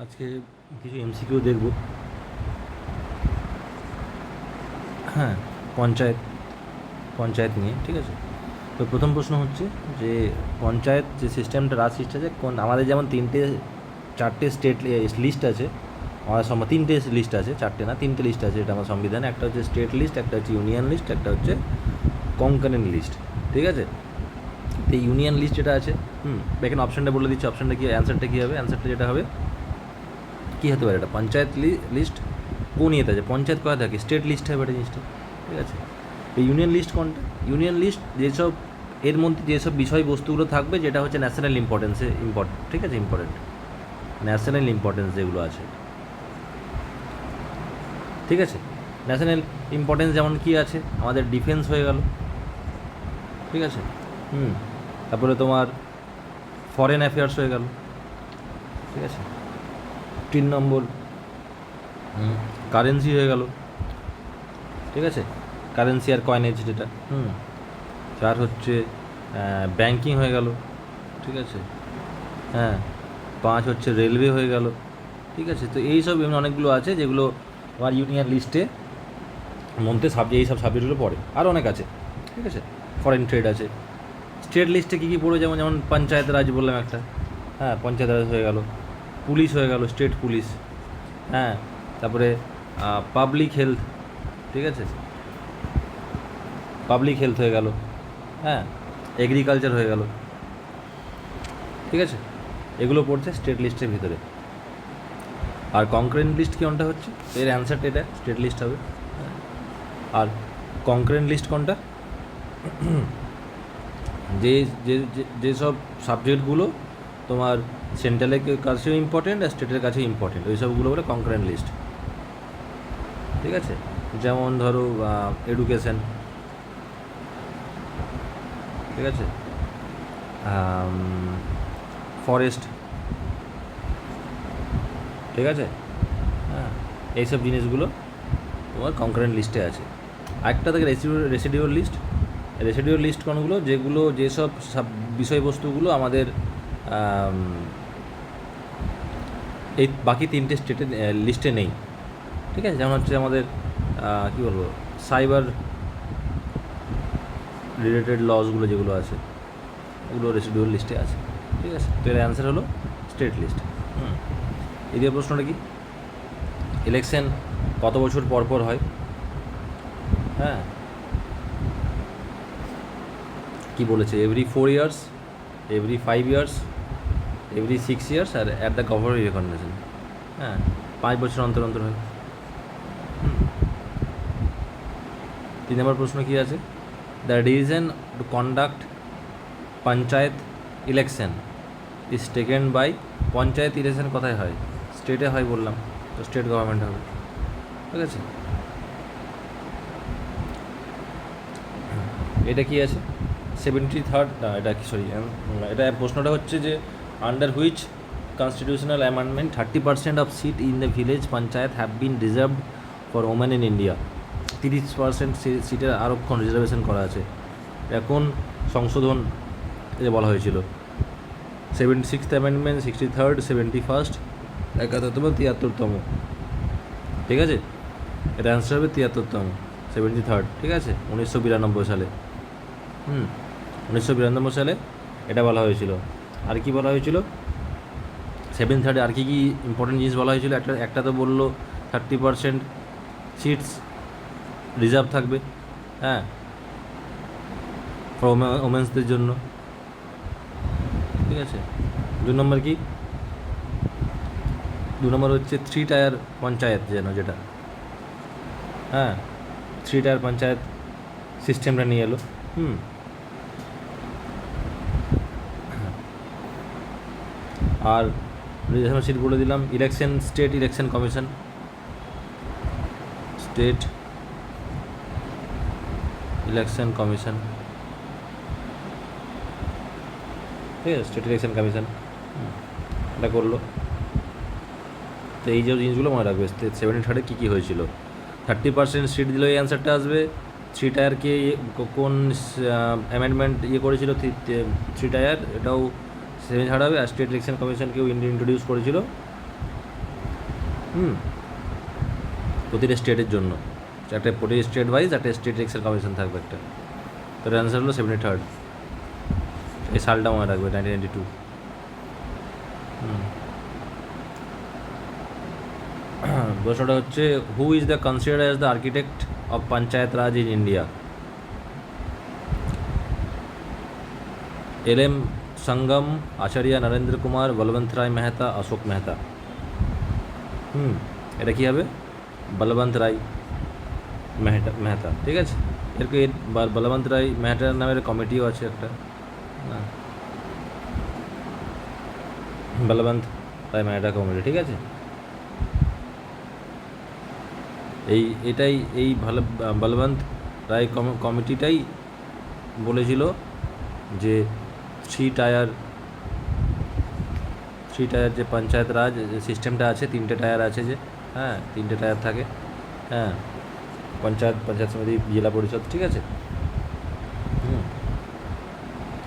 আজকে কিছু এমসিকিউ দেখব। হ্যাঁ, পঞ্চায়েত পঞ্চায়েত নিয়ে, ঠিক আছে। তো প্রথম প্রশ্ন হচ্ছে যে পঞ্চায়েত যে সিস্টেমটা, রাজ সিস্টেম আছে, কোন আমাদের যেমন চারটে স্টেট লিস্ট আছে, আমাদের তিনটে লিস্ট আছে, চারটে না তিনটে লিস্ট আছে, এটা আমার সংবিধানে। একটা হচ্ছে স্টেট লিস্ট, একটা হচ্ছে ইউনিয়ন লিস্ট, একটা হচ্ছে কনকারেন্ট লিস্ট, ঠিক আছে। তো ইউনিয়ন লিস্ট যেটা আছে, এখানে অপশানটা বলে দিচ্ছি, অপশানটা কি, অ্যান্সারটা কী হবে, অ্যান্সারটা যেটা হবে কী হতে পারে, এটা পঞ্চায়েত লিস্ট কোন ইয়েতে আছে, পঞ্চায়েত কোথায় থাকে, স্টেট লিস্ট হবে এটা জিনিসটা, ঠিক আছে। এই ইউনিয়ন লিস্ট কোনটা, ইউনিয়ন লিস্ট যেসব এর মধ্যে যেসব বিষয়বস্তুগুলো থাকবে যেটা হচ্ছে ন্যাশনাল ইম্পর্টেন্সে ঠিক আছে, ইম্পর্টেন্ট ন্যাশনাল ইম্পর্টেন্স যেগুলো আছে, ঠিক আছে। ন্যাশনাল ইম্পর্টেন্স যেমন কি আছে, আমাদের ডিফেন্স হয়ে গেল, ঠিক আছে। তারপরে তোমার ফরেন অ্যাফেয়ার্স হয়ে গেল, ঠিক আছে। 3 নম্বর কারেন্সি হয়ে গেল, ঠিক আছে, কারেন্সি আর কয়েনেজ যেটা। 4 হচ্ছে ব্যাংকিং হয়ে গেল, ঠিক আছে। হ্যাঁ, 5 হচ্ছে রেলওয়ে হয়ে গেল, ঠিক আছে। তো এইসব এমনি অনেকগুলো আছে যেগুলো আমার ইউনিয়ন লিস্টে মধ্যে এইসব সাবজেক্টগুলো পড়ে, আর অনেক আছে, ঠিক আছে। ফরেন ট্রেড আছে। স্টেট লিস্টে কী কী পড়বে, যেমন যেমন পঞ্চায়েত রাজ বললাম একটা, হ্যাঁ, পঞ্চায়েত রাজ হয়ে গেল। পুলিশ হয়ে গেল, স্টেট পুলিশ, হ্যাঁ। তারপরে পাবলিক হেলথ, ঠিক আছে, পাবলিক হেলথ হয়ে গেল, হ্যাঁ। এগ্রিকালচার হয়ে গেল, ঠিক আছে। এগুলো পড়ছে স্টেট লিস্টের ভিতরে। আর কনকারেন্ট লিস্ট কোনটা হচ্ছে, এর অ্যান্সারটা এটা স্টেট লিস্ট হবে। আর কনকারেন্ট লিস্ট কোনটা, যে যেসব সাবজেক্টগুলো তোমার সেন্ট্রালের কাছেও ইম্পর্টেন্ট আর স্টেটের কাছেও ইম্পর্টেন্ট, ওই সবগুলো বলে কনকারেন্ট লিস্ট, ঠিক আছে। যেমন ধরো এডুকেশন, ঠিক আছে, ফরেস্ট, ঠিক আছে, হ্যাঁ। এইসব জিনিসগুলো তোমার কনকারেন্ট লিস্টে আছে। আরেকটা থাকে রেসিডিউয়াল লিস্ট। রেসিডিউয়াল লিস্ট কোনগুলো, যেগুলো যেসব বিষয়বস্তুগুলো আমাদের এই বাকি তিনটে স্টেটের লিস্টে নেই, ঠিক আছে। যেমন হচ্ছে আমাদের কী বলবো, সাইবার রিলেটেড লসগুলো যেগুলো আছে, ওগুলো রেসিডিউয়াল লিস্টে আছে, ঠিক আছে। তো এর অ্যান্সার হলো স্টেট লিস্ট। এদের প্রশ্নটা কি, ইলেকশন কত বছর পর পর হয়, হ্যাঁ, কি বলেছে, every 4 years, every 5 years, every 6 years, আর অ্যাট দ্য গভর্নমেন্ট রেকগনিশন, হ্যাঁ, 5 বছর অন্তর অন্তর হয়। 3 নম্বর প্রশ্ন কী আছে, the decision to conduct panchayat election is taken by, panchayat election কোথায় হয়, স্টেটে হয় বললাম, তো স্টেট গভর্নমেন্ট হবে, ঠিক আছে। এটা কি আছে, 73rd, না এটা কি, সরি, এটা প্রশ্নটা হচ্ছে যে under which constitutional amendment 30% of seat in the village panchayat have been reserved for women in India, 30% সিটের আরক্ষণ রিজার্ভেশন করা আছে। এখন সংশোধন যে বলা হয়েছিল, 76th অ্যামেন্ডমেন্ট, 63rd, 71st, 71তম, 73তম, ঠিক আছে। এটা অ্যান্সার হবে 73তম, 73rd, ঠিক আছে, 1992 সালে। 1992 সালে এটা বলা হয়েছিল। আর কি বলা হয়েছিল 73rd, আর কি কি ইম্পর্টেন্ট জিনিস বলা হয়েছিল, একটা তো বললো 30% সিটস রিজার্ভ থাকবে, হ্যাঁ, ফর ওমেন্সদের জন্য, ঠিক আছে। 2 নম্বর কি, 2 নম্বর হচ্ছে 3 টায়ার পঞ্চায়েত, যেটা, হ্যাঁ, 3 টায়ার পঞ্চায়েত সিস্টেমটা নিয়ে এলো। আর রিজার্ভেশন সিট বলে দিলাম, election, state election commission, state election commission, ঠিক আছে, স্টেট ইলেকশন কমিশন, এটা করলো। তো এই যে জিনিসগুলো মনে রাখবে, 73rd কী কী হয়েছিল, 30% সিট দিল, এই অ্যান্সারটা আসবে। 3 টায়ারকে কোন অ্যামেন্ডমেন্ট করেছিল, 3 টায়ার, এটাও 73rd হবে। আর স্টেট ইলেকশন কমিশনকেও ইন্ট্রোডিউস করেছিল প্রতিটা স্টেটের জন্য একটা প্রতি স্টেট ওয়াইজ একটা স্টেট এক্সের কমিশন থাকবে একটা। তো এর অ্যান্সার হলো 73rd। এই সালটা মনে রাখবে 1992। প্রশ্নটা হচ্ছে who is the considered as the architect of panchayat raj in India? L M. Sangam, Acharya Narendra Kumar, Balwant Rai Mehta, Ashok Mehta. এটা কী হবে? বলবন্ত রায় মেহতা, ঠিক আছে। এরকে বলবন্ত রায় মেহতার নামের কমিটিও আছে একটা, বলবন্ত রায় মেহতা কমিটি, ঠিক আছে। এটাই বলবন্ত রায় কমিটিটাই বলেছিল যে থ্রি টায়ার যে পঞ্চায়েত রাজ সিস্টেমটা আছে, 3টে টায়ার আছে যে, 3টে টায়ার থাকে, পঞ্চায়েত সমিতি, জেলা পরিষদ, ঠিক আছে।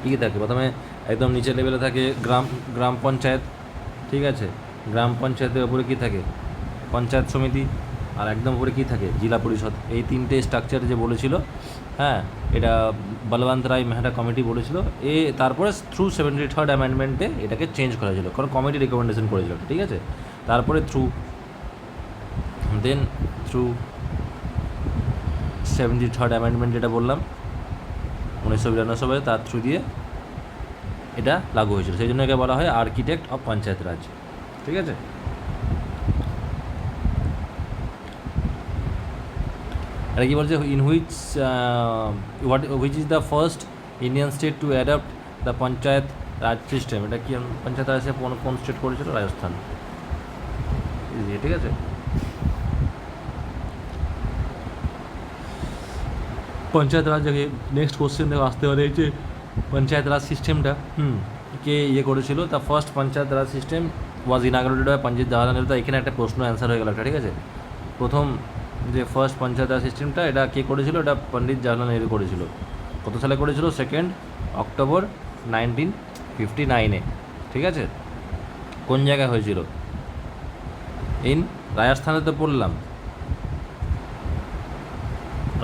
কী থাকে? প্রথমে একদম নিচের লেভেলে থাকে গ্রাম পঞ্চায়েত, ঠিক আছে। গ্রাম পঞ্চায়েতের উপরে কী থাকে? পঞ্চায়েত সমিতি। আর একদম উপরে কী থাকে? জেলা পরিষদ। এই 3টে স্ট্রাকচার যে বলেছিল, এটা বলবন্ত রায় মেহতা কমিটি বলেছিল। তারপরে থ্রু 73rd অ্যামেন্ডমেন্টে এটাকে চেঞ্জ করা হয়েছিল, কারণ কমিটি রেকমেন্ডেশন করেছিল, ঠিক আছে। তারপরে থ্রু 73rd অ্যামেন্ডমেন্ট যেটা বললাম 1992, তার থ্রু দিয়ে এটা লাগু হয়েছিল। সেই জন্য একে বলা হয় আর্কিটেক্ট অফ পঞ্চায়েত রাজ, ঠিক আছে। এটা কি বলছে? In which is the first Indian state to adopt the panchayat raj system? এটা কি পঞ্চায়েত রাজ কোন স্টেট করেছিল? রাজস্থান, ঠিক আছে। পঞ্চায়েত রাজ নেক্সট কোশ্চেন দেখো আসতে পারে, যে পঞ্চায়েত রাজ সিস্টেমটা কে করেছিল? The first panchayat raj system was inaugurated by Pandit Jawaharlal Nehru. এখানে একটা প্রশ্ন অ্যান্সার হয়ে গেল একটা, ঠিক আছে। প্রথম যে ফার্স্ট পঞ্চায়েত রাজ সিস্টেমটা এটা কে করেছিল? এটা পণ্ডিত জওয়াহরলাল নেহরু করেছিল। কত সালে করেছিল? 2 অক্টোবর 1959-এ, ঠিক আছে। কোন জায়গায় হয়েছিল? রাজস্থানে তো পড়লাম,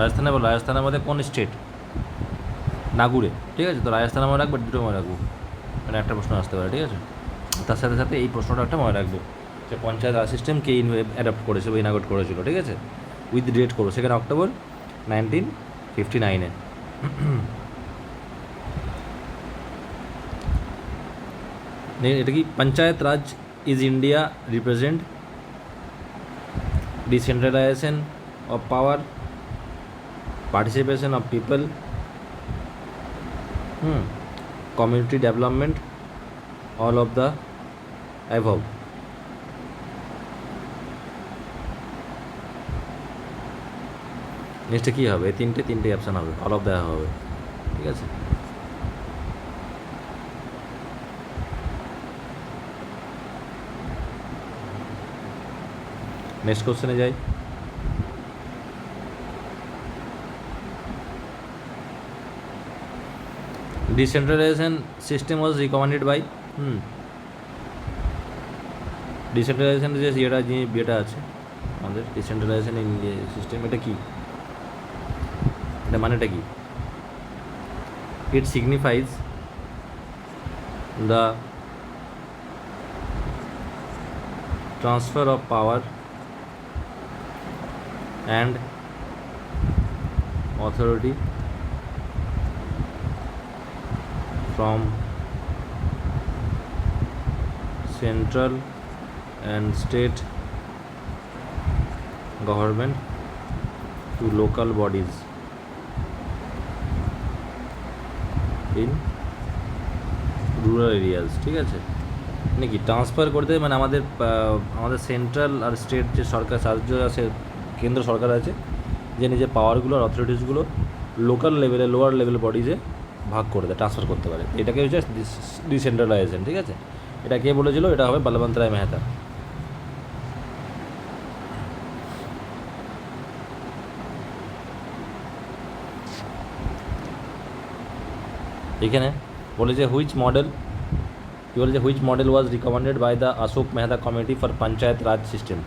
রাজস্থানের মধ্যে কোন স্টেট? নাগুরে, ঠিক আছে। তো রাজস্থান মনে রাখবে, দুটো মনে রাখবো, মানে একটা প্রশ্ন আসতে পারে, ঠিক আছে। তার সাথে সাথে এই প্রশ্নটা একটা মনে রাখবো, যে পঞ্চায়েত রাজ সিস্টেম কে অ্যাডপ্ট করেছে বা ইনাগরেট করেছিল, ঠিক আছে। উইথ ডেট করো, 2 অক্টোবর 1959-এ। এটা কি? Panchayat raj is India represent decentralisation of power, participation of people, community development, all of the above. নেক্সটে কী হবে? তিনটে অপশান হবে, অল অফ দ্য হবে, ঠিক আছে। নেক্সট কোশ্চেনে যাই। Decentralisation system was recommended by, decentralisation যে যেটা আছে আমাদের ডিসেন্ট্রালাইজেশন সিস্টেম, এটা কি? এটা মানেটা কি? It signifies the transfer of power and authority from central and state government to local bodies in rural areas, ঠিক আছে। নাকি ট্রান্সফার করতে, মানে আমাদের সেন্ট্রাল আর স্টেট যে সরকার রাজ্য আছে, কেন্দ্র সরকার আছে, যে নিজের পাওয়ারগুলো আর অথরিটিসগুলো লোকাল লেভেলে, লোয়ার লেভেল বডিজে ভাগ করে দেয়, ট্রান্সফার করতে পারে। এটাকে হচ্ছে ডিসেন্ট্রালাইজেশন, ঠিক আছে। এটা কে বলেছিল? এটা হবে বলবন্ত রায় মেহতা। এখানে বলেছে which model was recommended by the Ashok Mehta committee for panchayat raj system.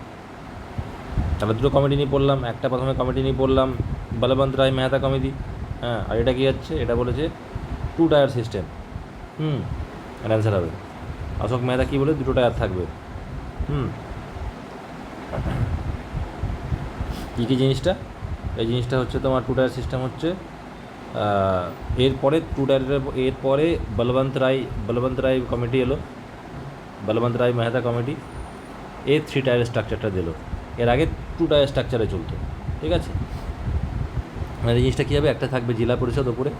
তাহলে দুটো কমিটি নিয়ে পড়লাম, একটা প্রথমে কমিটি নিয়ে পড়লাম বলবন্ত রায় মেহতা কমিটি, হ্যাঁ, আর এটা কী হচ্ছে, এটা বলেছে 2 টায়ার সিস্টেম। অ্যান্সার হবে অশোক মেহতা কী বলে, 2 টায়ার থাকবে। কী কী জিনিসটা, এই জিনিসটা হচ্ছে তোমার 2 টায়ার সিস্টেম হচ্ছে, এরপরে 2 টায়ারের এরপরে বলবন্ত রায় কমিটি এলো, বলবন্ত রায় মেহতা কমিটি, 3 টায়ার স্ট্রাকচারটা দিল। এর আগে 2 টায়ার স্ট্রাকচারে চলতো, ঠিক আছে। মানে এই জিনিসটা কী হবে, একটা থাকবে জেলা পরিষদ ওপরে,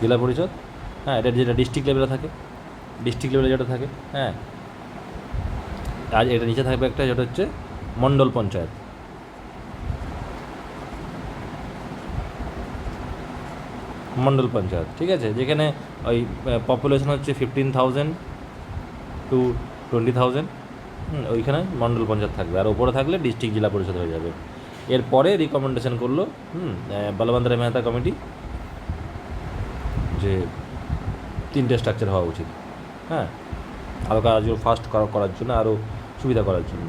জেলা পরিষদ, হ্যাঁ, এটা যেটা ডিস্ট্রিক্ট লেভেলে থাকে, ডিস্ট্রিক্ট লেভেলে যেটা থাকে, হ্যাঁ, আর এটা নিচে থাকবে একটা যেটা হচ্ছে মণ্ডল পঞ্চায়েত, মণ্ডল পঞ্চায়েত, ঠিক আছে, যেখানে ওই পপুলেশন হচ্ছে 15,000 to 20,000, ওইখানে মণ্ডল পঞ্চায়েত থাকবে, আর ওপরে থাকলে ডিস্ট্রিক্ট জেলা পরিষদ হয়ে যাবে। এরপরে রিকমেন্ডেশন করলো বলবন্ত রায় মেহতা কমিটি যে 3টে স্ট্রাকচার হওয়া উচিত, হ্যাঁ, আরও কাজগুলো ফাস্ট করার জন্য, আরও সুবিধা করার জন্য।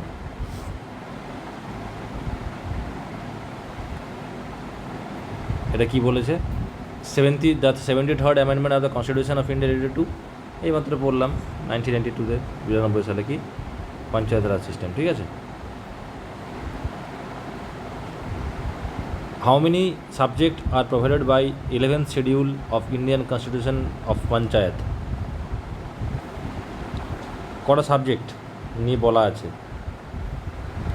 এটা কি বলেছে, 73rd amendment of the constitution of India related to, এইমাত্র পড়লাম 1992-তে, 92 সালে কি পঞ্চায়েত রাজ সিস্টেম, ঠিক আছে। How many subject are provided by 11th schedule of Indian constitution of panchayat, কটা সাবজেক্ট নিয়ে বলা আছে,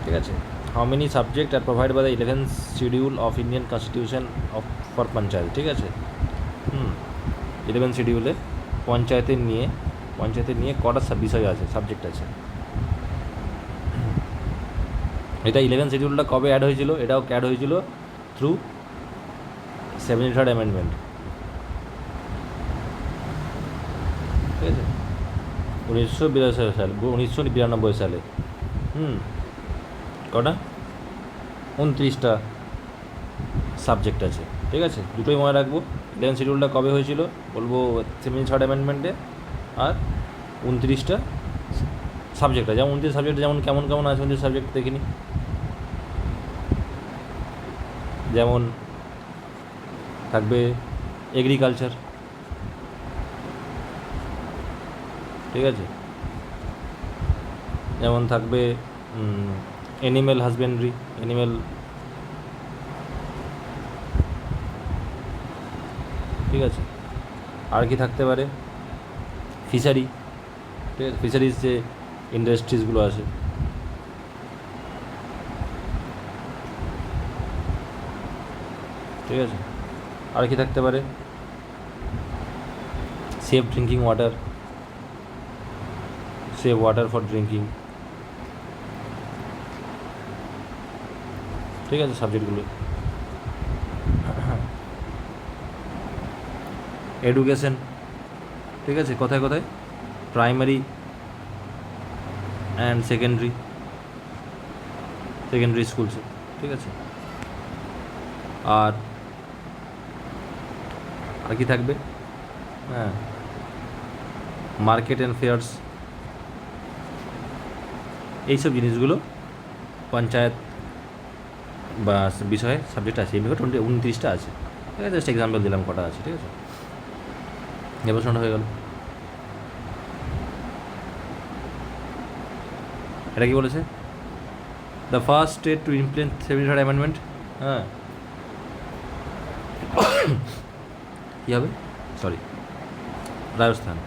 ঠিক আছে। How many subject are provide by the 11th schedule of Indian constitution of for panchayat, ঠিক আছে। 11th শিডিউলে পঞ্চায়েতের নিয়ে কটা বিষয় আছে, সাবজেক্ট আছে। এটা 11th শিডিউলটা কবে অ্যাড হয়েছিল, এটাও অ্যাড হয়েছিল থ্রু 73rd অ্যামেন্ডমেন্ট, ঠিক আছে, 1992 সালে। কটা, 29টা সাবজেক্ট আছে, ঠিক আছে, দুটোই মনে রাখবো। 11th শিডিউলটা কবে হয়েছিল বলবো 73rd অ্যামেন্ডমেন্টে, আর 29টা সাবজেক্টটা, যেমন 29 সাবজেক্ট যেমন কেমন কেমন আছে 29 সাবজেক্ট দেখিনি, যেমন থাকবে এগ্রিকালচার, ঠিক আছে, যেমন থাকবে অ্যানিম্যাল হাজবেন্ড্রি, অ্যানিম্যাল, ঠিক আছে, আর কি থাকতে পারে, ফিশারি, ঠিক আছে, ফিশারিজ যে ইন্ডাস্ট্রিজগুলো আছে, ঠিক আছে, আর কি থাকতে পারে, safe drinking water, save water for drinking, ঠিক আছে, সাবজেক্টগুলো। এডুকেশন, ঠিক আছে, কোথায় কোথায়, প্রাইমারি অ্যান্ড সেকেন্ডারি স্কুলসে, ঠিক আছে। আর কি থাকবে, হ্যাঁ, মার্কেট অ্যান্ড ফেয়ার্স, এইসব জিনিসগুলো পঞ্চায়েত বা বিষয়ে সাবজেক্ট আছে, এমনি 29টা আছে, ঠিক আছে, জাস্ট এক্সাম্পল দিলাম কটা আছে, ঠিক আছে। এবার শোনা হয়ে গেল। এটা কি বলেছে, the first state to implement 73rd amendment, হ্যাঁ, কী হবে, sorry, Rajasthan.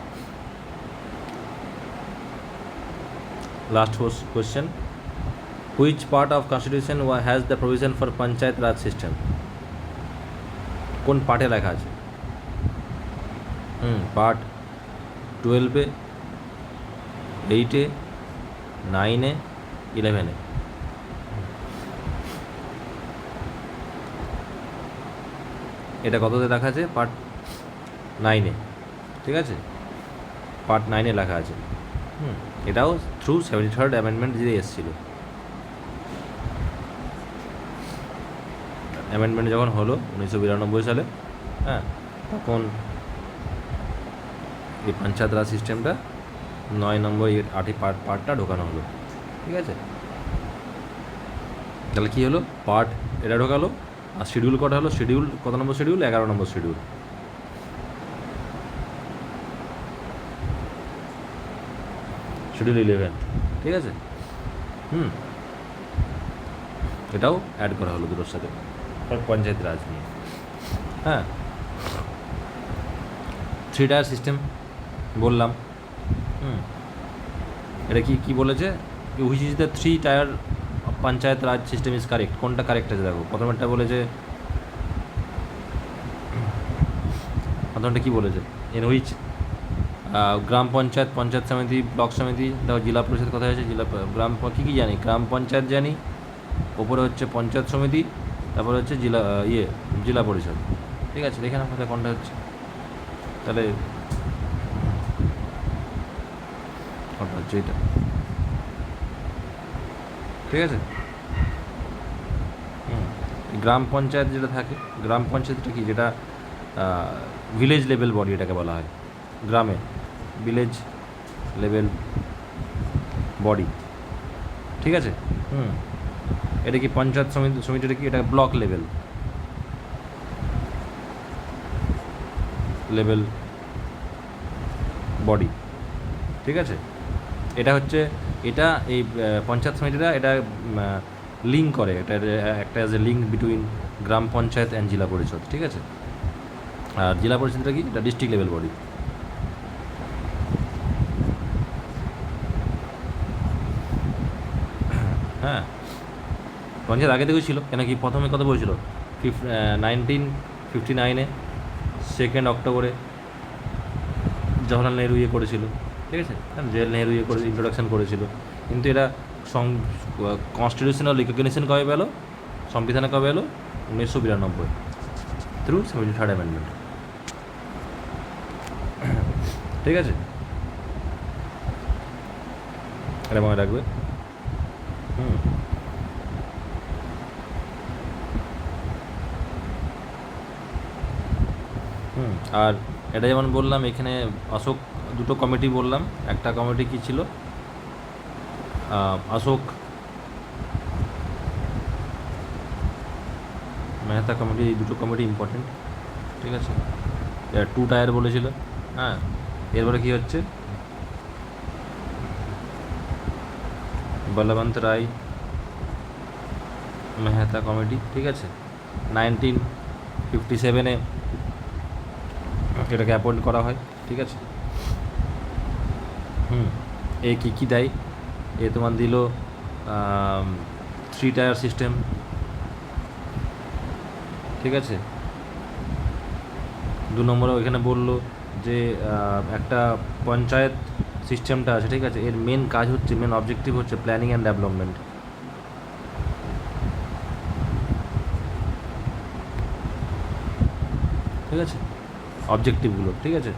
Last question, which part of constitution has the provision for panchayat raj system, কোন পার্টে লেখা আছে, পার্ট 12-এ, 8-এ, 9-এ, 11-এ, এটা কততে লেখা আছে, পার্ট 9-এ, ঠিক আছে, পার্ট 9-এ লেখা আছে। এটাও থ্রু 73rd অ্যামেন্ডমেন্ট দিয়ে এসেছিলো, অ্যামেন্ডমেন্ট যখন হলো 1992 সালে, হ্যাঁ, তখন এই পঞ্চায়েত রাজ সিস্টেমটা 9 নম্বর 8 পার্টটা ঢোকানো হলো, ঠিক আছে। তাহলে কী হলো, পার্ট এটা ঢোকালো, আর শিডিউল কটা হলো, শিডিউল কত নম্বর শিডিউল, 11 নম্বর শিডিউল। শিডিউল 11, ঠিক আছে। এটাও অ্যাড করা হলো দুটোর সাথে, পঞ্চায়েত রাজ নিয়ে। হ্যাঁ, 3 টায়ার সিস্টেম বললাম। এটা কি বলেছে, which is the 3 tyre panchayat raj system is correct. কোনটা কারেক্ট আছে দেখো, প্রথমটা বলেছে, প্রথমটা কী বলেছে, ইন হুইচ গ্রাম পঞ্চায়েত, পঞ্চায়েত সমিতি, ব্লক সমিতি, দেখো জেলা পরিষদ কোথায় আছে, গ্রাম কী জানি, গ্রাম পঞ্চায়েত জানি, ওপরে হচ্ছে পঞ্চায়েত সমিতি, তারপরে হচ্ছে জেলা পরিষদ, ঠিক আছে। দেখে না কোথায় কোনটা হচ্ছে, তাহলে কোনটা হচ্ছে এটা, ঠিক আছে। গ্রাম পঞ্চায়েত যেটা থাকে, গ্রাম পঞ্চায়েতটা কি, যেটা ভিলেজ লেভেল বডি এটাকে বলা হয়, গ্রামে ভিলেজ লেভেল বডি, ঠিক আছে। এটা কি পঞ্চায়েত সমিতিটা কি, এটা ব্লক লেভেল বডি, ঠিক আছে। এটা হচ্ছে, এটা এই পঞ্চায়েত সমিতিটা এটা লিঙ্ক করে, এটা একটা as a link between gram panchayat and জেলা পরিষদ, ঠিক আছে। আর জেলা পরিষদটা কি, এটা ডিস্ট্রিক্ট লেভেল বডি। হ্যাঁ, পঞ্চায়েত আগে থেকেই ছিল, কেন কি প্রথমে কথা বলেছিল 1959-এ 2 অক্টোবরে জওহরলাল নেহরু করেছিল, ঠিক আছে। জওহরলাল নেহরু করে ইন্ট্রোডাকশান করেছিল, কিন্তু এটা কনস্টিটিউশনাল রিকগনিশন কবে পেল, সংবিধানে কবে এলো, 1992 থ্রু 73rd অ্যামেন্ডমেন্ট, ঠিক আছে। এটা মনে রাখবে। আর এটা যেমন বললাম, এখানে অশোক দুটো কমিটি বললাম, একটা কমিটি কি ছিল, অশোক মেহতা কমিটি, এই দুটো কমিটি ইম্পর্টেন্ট, ঠিক আছে। 2 টায়ার বলেছিল। হ্যাঁ, এরপরে কী হচ্ছে, বলবন্ত রায় মেহতা কমিটি, ঠিক আছে। 1957-এ এটাকে অ্যাপয়েন্ট করা হয়, ঠিক আছে। এ কী দেয়, এ তোমার দিল 3 টায়ার সিস্টেম, ঠিক আছে। 2 নম্বরে ওইখানে বললো যে একটা পঞ্চায়েত সিস্টেমটা আছে, ঠিক আছে, এর মেন কাজ হচ্ছে, মেন অবজেক্টিভ হচ্ছে প্ল্যানিং অ্যান্ড ডেভেলপমেন্ট, ঠিক আছে, অবজেক্টিভগুলো, ঠিক আছে।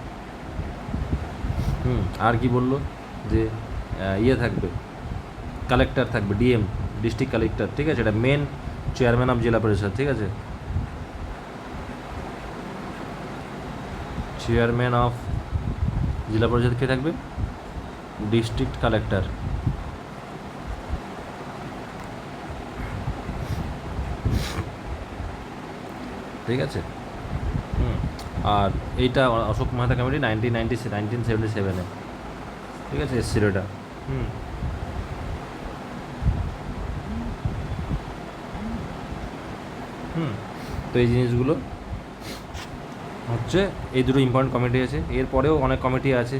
আর কি বললো, যে থাকবে, কালেক্টর থাকবে, ডিএম, ডিস্ট্রিক্ট কালেক্টর, ঠিক আছে। এটা মেন চেয়ারম্যান অফ জেলা পরিষদ, ঠিক আছে। চেয়ারম্যান অফ জেলা পরিষদ কে থাকবে, ডিস্ট্রিক্ট কালেক্টর, ঠিক আছে। আর এইটা অশোক মেহতা কমিটি 1977-এ, ঠিক আছে, এসছিল এটা। তো এই জিনিসগুলো হচ্ছে, এই দুটো ইম্পর্টেন্ট কমিটি আছে। এরপরেও অনেক কমিটি আছে।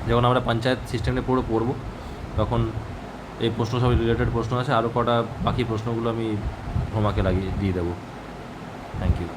যখন আমরা পঞ্চায়েত সিস্টেমটা পড়বো, তখন এই প্রশ্ন সব রিলেটেড প্রশ্ন আছে, আরও কটা বাকি প্রশ্নগুলো আমি তোমাকে দিয়ে দেবো। Thank you.